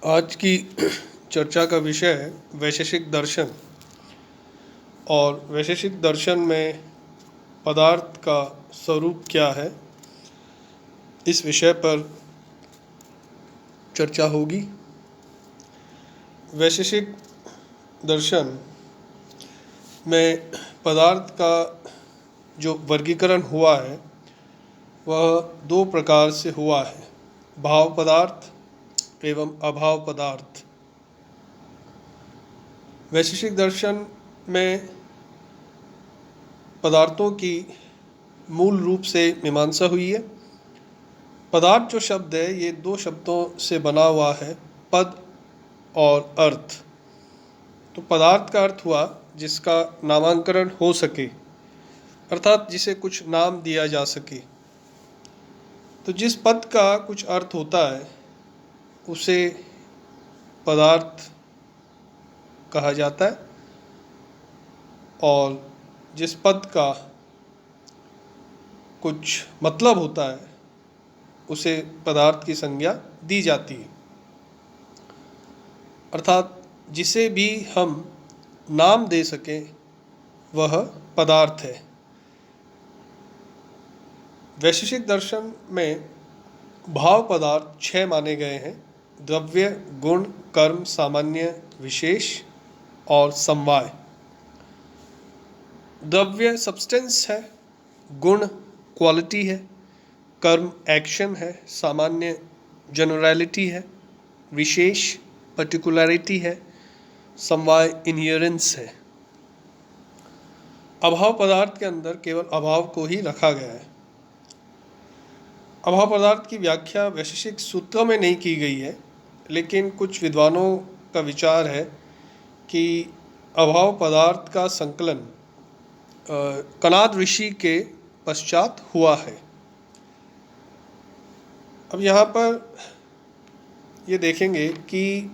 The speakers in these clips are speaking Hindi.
आज की चर्चा का विषय है वैशेषिक दर्शन। और वैशेषिक दर्शन में पदार्थ का स्वरूप क्या है, इस विषय पर चर्चा होगी। वैशेषिक दर्शन में पदार्थ का जो वर्गीकरण हुआ है वह दो प्रकार से हुआ है, भाव पदार्थ एवं अभाव पदार्थ। वैशेषिक दर्शन में पदार्थों की मूल रूप से मीमांसा हुई है। पदार्थ जो शब्द है ये दो शब्दों से बना हुआ है, पद और अर्थ। तो पदार्थ का अर्थ हुआ जिसका नामांकरण हो सके, अर्थात जिसे कुछ नाम दिया जा सके। तो जिस पद का कुछ अर्थ होता है उसे पदार्थ कहा जाता है, और जिस पद का कुछ मतलब होता है उसे पदार्थ की संज्ञा दी जाती है। अर्थात जिसे भी हम नाम दे सकें वह पदार्थ है। वैशेषिक दर्शन में भाव पदार्थ 6 माने गए हैं: द्रव्य, गुण, कर्म, सामान्य, विशेष और समवाय। द्रव्य सब्सटेंस है, गुण क्वालिटी है, कर्म एक्शन है, सामान्य जनरलिटी है, विशेष पर्टिकुलरिटी है, समवाय इनहेरेंस है। अभाव पदार्थ के अंदर केवल अभाव को ही रखा गया है। अभाव पदार्थ की व्याख्या वैशेषिक सूत्रों में नहीं की गई है, लेकिन कुछ विद्वानों का विचार है कि अभाव पदार्थ का संकलन कणाद ऋषि के पश्चात हुआ है। अब यहाँ पर ये देखेंगे कि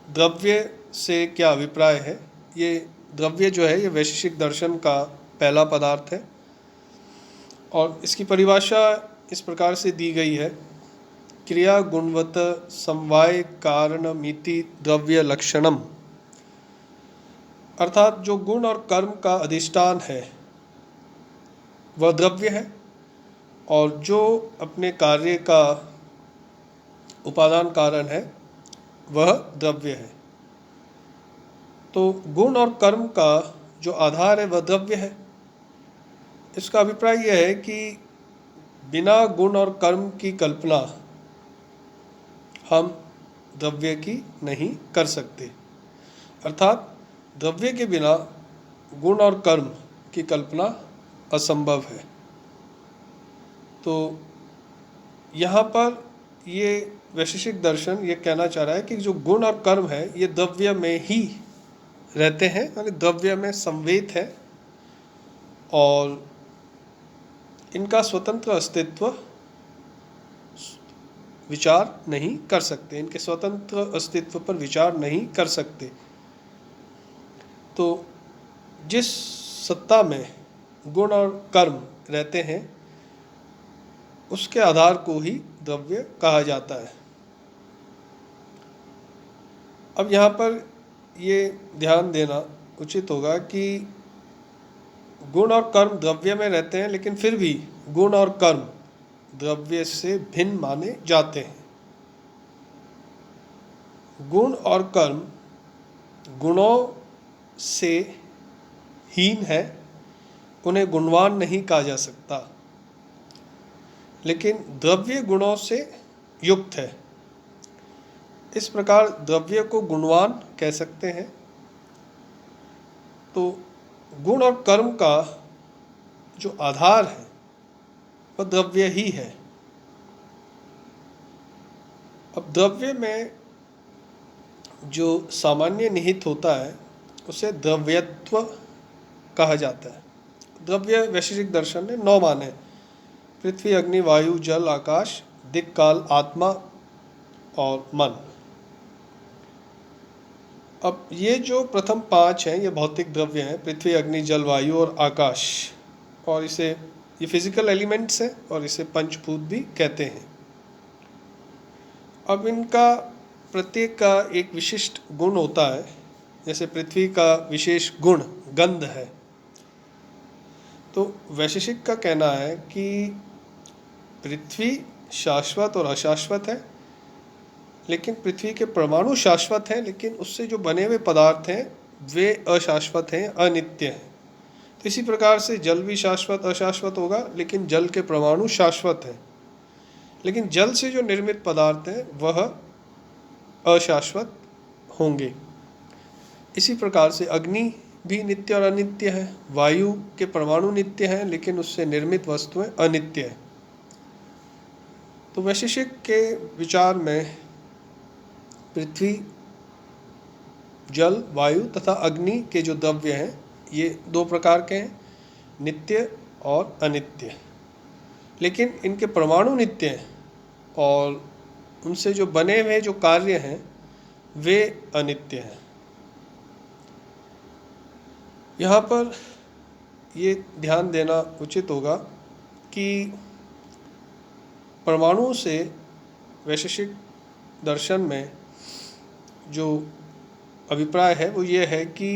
द्रव्य से क्या अभिप्राय है। ये द्रव्य जो है ये वैशेषिक दर्शन का पहला पदार्थ है, और इसकी परिभाषा इस प्रकार से दी गई है: क्रिया गुणवत समवाय कारणमिति द्रव्य लक्षणम। अर्थात जो गुण और कर्म का अधिष्ठान है वह द्रव्य है, और जो अपने कार्य का उपादान कारण है वह द्रव्य है। तो गुण और कर्म का जो आधार है वह द्रव्य है। इसका अभिप्राय यह है कि बिना गुण और कर्म की कल्पना हम द्रव्य की नहीं कर सकते। अर्थात द्रव्य के बिना गुण और कर्म की कल्पना असंभव है। तो यहाँ पर ये वैशेषिक दर्शन ये कहना चाह रहा है कि जो गुण और कर्म है ये द्रव्य में ही रहते हैं, यानी द्रव्य में संवेद है, और इनका स्वतंत्र अस्तित्व विचार नहीं कर सकते, इनके स्वतंत्र अस्तित्व पर विचार नहीं कर सकते। तो जिस सत्ता में गुण और कर्म रहते हैं उसके आधार को ही द्रव्य कहा जाता है। अब यहाँ पर ये ध्यान देना उचित होगा कि गुण और कर्म द्रव्य में रहते हैं, लेकिन फिर भी गुण और कर्म द्रव्य से भिन्न माने जाते हैं। गुण और कर्म गुणों से हीन है, उन्हें गुणवान नहीं कहा जा सकता, लेकिन द्रव्य गुणों से युक्त है। इस प्रकार द्रव्य को गुणवान कह सकते हैं। तो गुण और कर्म का जो आधार है वह द्रव्य ही है। अब द्रव्य में जो सामान्य निहित होता है उसे द्रव्यत्व कहा जाता है। द्रव्य वैशेषिक दर्शन ने 9 माने: पृथ्वी, अग्नि, वायु, जल, आकाश, दिक्, काल, आत्मा और मन। अब ये जो प्रथम 5 हैं ये भौतिक द्रव्य हैं: पृथ्वी, अग्नि, जल, वायु और आकाश। और इसे ये फिजिकल एलिमेंट्स हैं और इसे पंचभूत भी कहते हैं। अब इनका प्रत्येक का एक विशिष्ट गुण होता है। जैसे पृथ्वी का विशेष गुण गंध है, तो वैशेषिक का कहना है कि पृथ्वी शाश्वत और अशाश्वत है, लेकिन पृथ्वी के परमाणु शाश्वत हैं, लेकिन उससे जो बने हुए पदार्थ हैं वे अशाश्वत हैं, अनित्य हैं। तो इसी प्रकार से जल भी शाश्वत अशाश्वत होगा, लेकिन जल के परमाणु शाश्वत हैं, लेकिन जल से जो निर्मित पदार्थ हैं वह अशाश्वत होंगे। इसी प्रकार से अग्नि भी नित्य और अनित्य है, वायु के परमाणु नित्य हैं, लेकिन उससे निर्मित वस्तुएं अनित्य हैं। तो वैशेषिक के विचार में पृथ्वी, जल, वायु तथा अग्नि के जो द्रव्य हैं ये दो प्रकार के हैं, नित्य और अनित्य। लेकिन इनके परमाणु नित्य हैं और उनसे जो बने हुए जो कार्य हैं वे अनित्य हैं। यहाँ पर ये ध्यान देना उचित होगा कि परमाणुओं से वैशेषिक दर्शन में जो अभिप्राय है वो ये है कि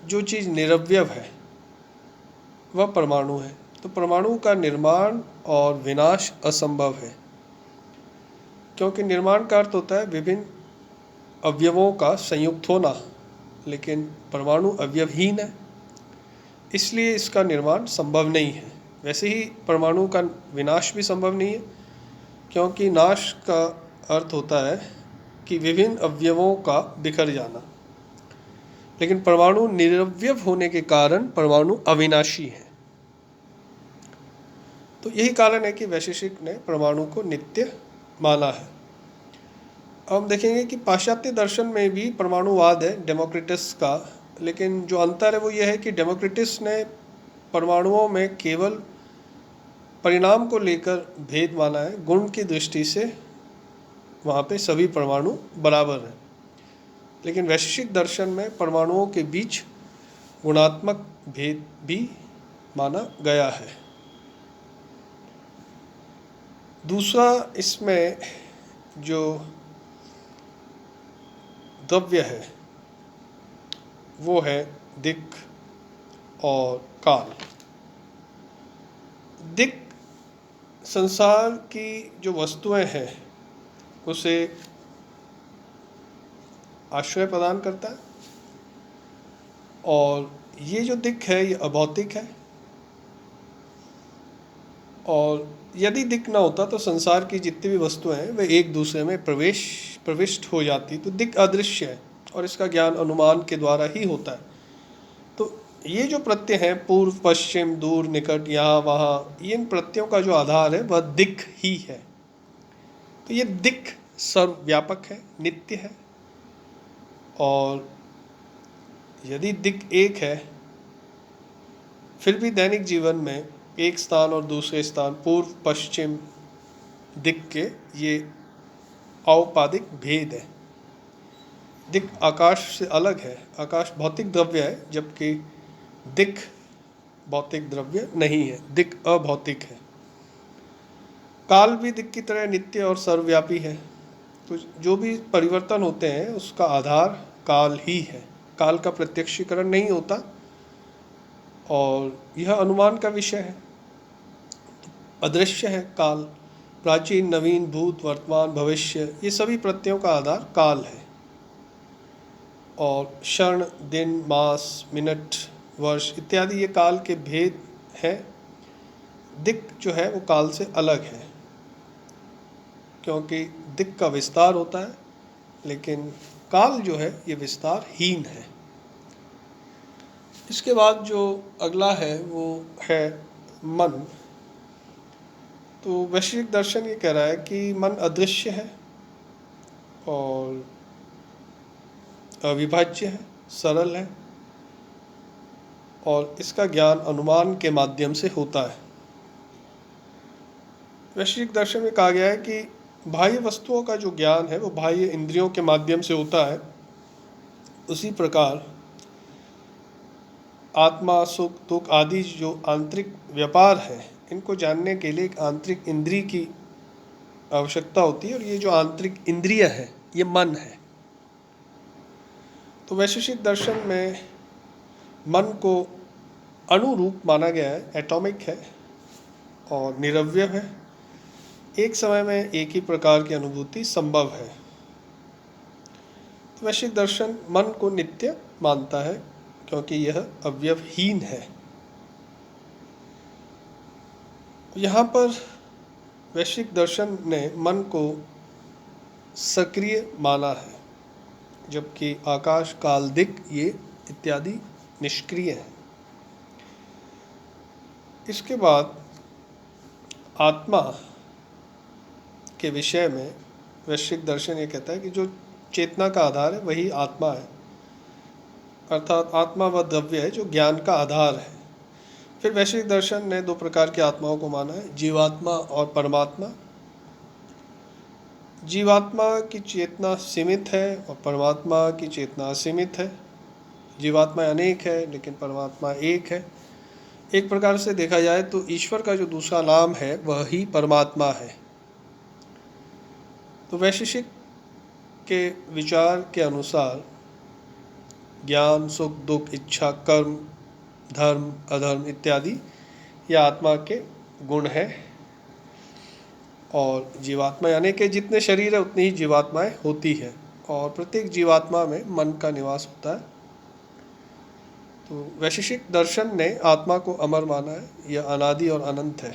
जो चीज़ निरवयव है वह परमाणु है। तो परमाणु का निर्माण और विनाश असंभव है, क्योंकि निर्माण का अर्थ होता है विभिन्न अवयवों का संयुक्त होना, लेकिन परमाणु अवयवहीन है, इसलिए इसका निर्माण संभव नहीं है। वैसे ही परमाणु का विनाश भी संभव नहीं है, क्योंकि नाश का अर्थ होता है कि विभिन्न अवयवों का बिखर जाना, लेकिन परमाणु निरवयव होने के कारण परमाणु अविनाशी है। तो यही कारण है कि वैशेषिक ने परमाणु को नित्य माना है। अब हम देखेंगे कि पाश्चात्य दर्शन में भी परमाणुवाद है डेमोक्रिटस का, लेकिन जो अंतर है वो ये है कि डेमोक्रिटस ने परमाणुओं में केवल परिणाम को लेकर भेद माना है, गुण की दृष्टि से वहाँ पे सभी परमाणु बराबर हैं। लेकिन वैशेषिक दर्शन में परमाणुओं के बीच गुणात्मक भेद भी माना गया है। दूसरा इसमें जो द्रव्य है वो है दिक् और काल। दिक् संसार की जो वस्तुएं हैं उसे आश्रय प्रदान करता है, और ये जो दिक् है ये अभौतिक है, और यदि दिक् ना होता तो संसार की जितनी भी वस्तुएं हैं वे एक दूसरे में प्रविष्ट हो जाती। तो दिक् अदृश्य है और इसका ज्ञान अनुमान के द्वारा ही होता है। तो ये जो प्रत्यय हैं पूर्व पश्चिम दूर निकट यहाँ वहाँ, इन प्रत्ययों का जो आधार है वह दिक् ही है। तो ये दिक् सर्वव्यापक है, नित्य है, और यदि दिक् एक है फिर भी दैनिक जीवन में एक स्थान और दूसरे स्थान पूर्व पश्चिम दिक् के ये औपाधिक भेद है। दिक् आकाश से अलग है, आकाश भौतिक द्रव्य है, जबकि दिक् भौतिक द्रव्य नहीं है, दिक् अभौतिक है। काल भी दिक् की तरह नित्य और सर्वव्यापी है। तो जो भी परिवर्तन होते हैं उसका आधार काल ही है, काल का प्रत्यक्षीकरण नहीं होता, और यह अनुमान का विषय है। अदृश्य है काल, प्राचीन नवीन भूत वर्तमान भविष्य ये सभी प्रत्ययों का आधार काल है, और क्षण दिन मास मिनट वर्ष इत्यादि ये काल के भेद हैं। दिक् जो है वो काल से अलग है, क्योंकि दिक् का विस्तार होता है, लेकिन काल जो है ये विस्तारहीन है। इसके बाद जो अगला है वो है मन। तो वैश्विक दर्शन ये कह रहा है कि मन अदृश्य है और अविभाज्य है, सरल है, और इसका ज्ञान अनुमान के माध्यम से होता है। वैश्विक दर्शन में कहा गया है कि बाह्य वस्तुओं का जो ज्ञान है वो बाह्य इंद्रियों के माध्यम से होता है। उसी प्रकार आत्मा सुख दुख आदि जो आंतरिक व्यापार है इनको जानने के लिए एक आंतरिक इंद्रिय की आवश्यकता होती है, और ये जो आंतरिक इंद्रिय है ये मन है। तो वैशेषिक दर्शन में मन को अणुरूप माना गया है, एटॉमिक है और निरवयव है। एक समय में एक ही प्रकार की अनुभूति संभव है। तो वैशेषिक दर्शन मन को नित्य मानता है क्योंकि यह अवयवहीन है। यहाँ पर वैशेषिक दर्शन ने मन को सक्रिय माना है, जबकि आकाश, काल, दिक् ये इत्यादि निष्क्रिय हैं। इसके बाद आत्मा के विषय में वैशेषिक दर्शन ये कहता है कि जो चेतना का आधार है वही आत्मा है, अर्थात आत्मा वह द्रव्य है जो ज्ञान का आधार है। फिर वैशेषिक दर्शन ने दो प्रकार की आत्माओं को माना है, जीवात्मा और परमात्मा। जीवात्मा की चेतना सीमित है और परमात्मा की चेतना असीमित है। जीवात्मा अनेक है लेकिन परमात्मा एक है। एक प्रकार से देखा जाए तो ईश्वर का जो दूसरा नाम है वह ही परमात्मा है। तो वैशेषिक के विचार के अनुसार ज्ञान, सुख, दुख, इच्छा, कर्म, धर्म, अधर्म इत्यादि ये आत्मा के गुण है। और जीवात्मा यानी कि जितने शरीर है उतनी ही जीवात्माएं होती है और प्रत्येक जीवात्मा में मन का निवास होता है। तो वैशेषिक दर्शन ने आत्मा को अमर माना है, यह अनादि और अनंत है।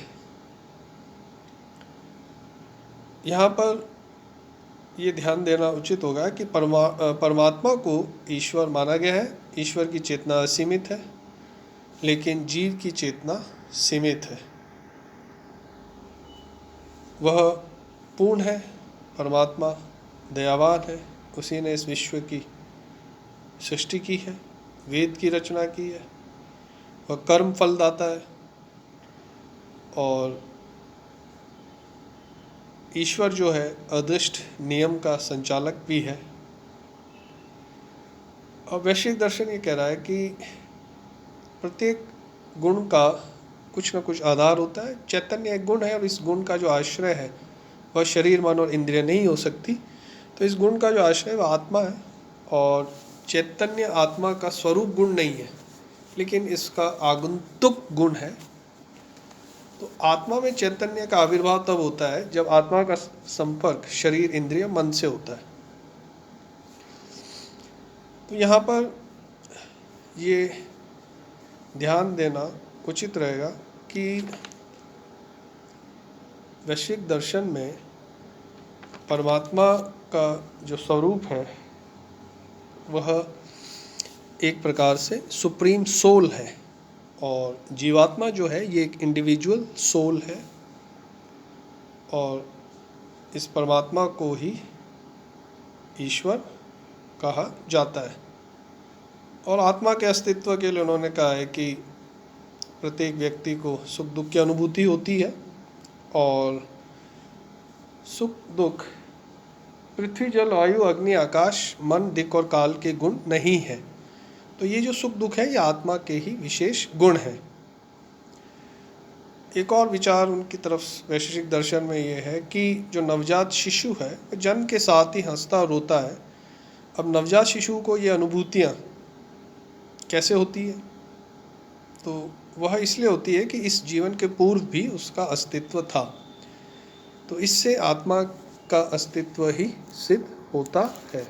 यहाँ पर ये ध्यान देना उचित होगा कि परमात्मा को ईश्वर माना गया है। ईश्वर की चेतना असीमित है लेकिन जीव की चेतना सीमित है। वह पूर्ण है, परमात्मा दयावान है, उसी ने इस विश्व की सृष्टि की है, वेद की रचना की है। वह कर्म फलदाता है और ईश्वर जो है अदृष्ट नियम का संचालक भी है। और वैश्विक दर्शन ये कह रहा है कि प्रत्येक गुण का कुछ न कुछ आधार होता है। चैतन्य एक गुण है और इस गुण का जो आश्रय है वह शरीर, मन और इंद्रिय नहीं हो सकती। तो इस गुण का जो आश्रय है वह आत्मा है और चैतन्य आत्मा का स्वरूप गुण नहीं है लेकिन इसका आगंतुक गुण है। तो आत्मा में चैतन्य का आविर्भाव तब होता है जब आत्मा का संपर्क शरीर, इंद्रिय, मन से होता है। तो यहाँ पर ये ध्यान देना उचित रहेगा कि वैश्विक दर्शन में परमात्मा का जो स्वरूप है वह एक प्रकार से सुप्रीम सोल है और जीवात्मा जो है ये एक इंडिविजुअल सोल है और इस परमात्मा को ही ईश्वर कहा जाता है। और आत्मा के अस्तित्व के लिए उन्होंने कहा है कि प्रत्येक व्यक्ति को सुख दुख की अनुभूति होती है और सुख दुख पृथ्वी, जल, वायु, अग्नि, आकाश, मन, दिक् और काल के गुण नहीं है। तो ये जो सुख दुख है ये आत्मा के ही विशेष गुण है। एक और विचार उनकी तरफ वैशेषिक दर्शन में ये है कि जो नवजात शिशु है जन्म के साथ ही हंसता और रोता है। अब नवजात शिशु को ये अनुभूतियाँ कैसे होती है? तो वह इसलिए होती है कि इस जीवन के पूर्व भी उसका अस्तित्व था। तो इससे आत्मा का अस्तित्व ही सिद्ध होता है।